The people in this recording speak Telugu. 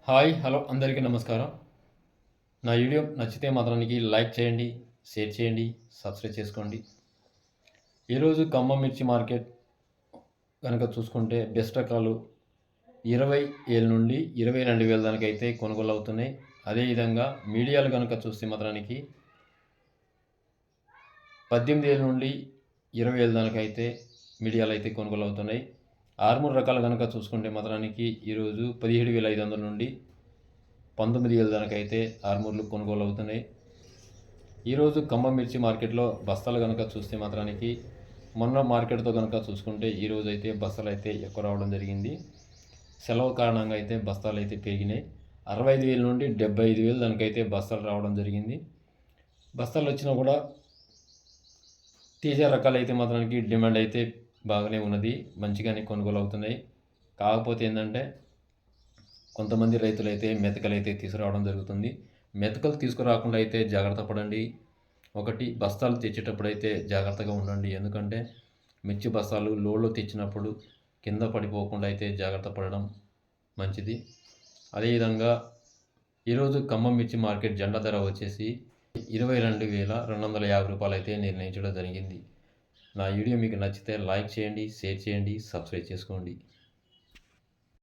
హాయ్ హలో అందరికీ నమస్కారం. నా వీడియో నచ్చితే మాత్రానికి లైక్ చేయండి, షేర్ చేయండి, సబ్స్క్రైబ్ చేసుకోండి. ఈరోజు ఖమ్మం మిర్చి మార్కెట్ కనుక చూసుకుంటే బెస్ట్ రకాలు 20,000 నుండి 22,000 దాకా అయితే కొనుగోలు అవుతున్నాయి. అదేవిధంగా మీడియాలు కనుక చూస్తే మాత్రానికి 18,000 నుండి 20,000 దాకా అయితే మీడియాలు అయితే కొనుగోలు అవుతున్నాయి. ఆర్మూర్ రకాలు కనుక చూసుకుంటే మాత్రానికి ఈరోజు 17,500 నుండి 19,000 దాకా అయితే ఆర్మూర్లు కొనుగోలు అవుతున్నాయి. ఈరోజు ఖమ్మం మిర్చి మార్కెట్లో బస్తాలు కనుక చూస్తే మాత్రానికి మొన్న మార్కెట్తో కనుక చూసుకుంటే ఈరోజు అయితే బస్తాలు అయితే ఎక్కువ రావడం జరిగింది. సెలవు కారణంగా అయితే బస్తాలు అయితే పెరిగినాయి. 65,000 నుండి 75,000 దానికైతే బస్తాలు రావడం జరిగింది. బస్తాలు వచ్చినా కూడా తేజ రకాలు అయితే మాత్రానికి డిమాండ్ అయితే బాగానే ఉన్నది, మంచిగానే కొనుగోలు అవుతున్నాయి. కాకపోతే ఏంటంటే కొంతమంది రైతులైతే మెతకలు అయితే తీసుకురావడం జరుగుతుంది. మెతకలు తీసుకురాకుండా అయితే జాగ్రత్త పడండి. ఒకటి, బస్తాలు తెచ్చేటప్పుడు అయితే జాగ్రత్తగా ఉండండి. ఎందుకంటే మిర్చి బస్తాలు లోడ్లో తెచ్చినప్పుడు కింద పడిపోకుండా అయితే జాగ్రత్త పడడం మంచిది. అదేవిధంగా ఈరోజు ఖమ్మం మిర్చి మార్కెట్ జెండా ధర వచ్చేసి 22,250 రూపాయలు అయితే నిర్ణయించడం జరిగింది. నా వీడియో మీకు నచ్చితే లైక్ చేయండి, షేర్ చేయండి, సబ్స్క్రైబ్ చేసుకోండి.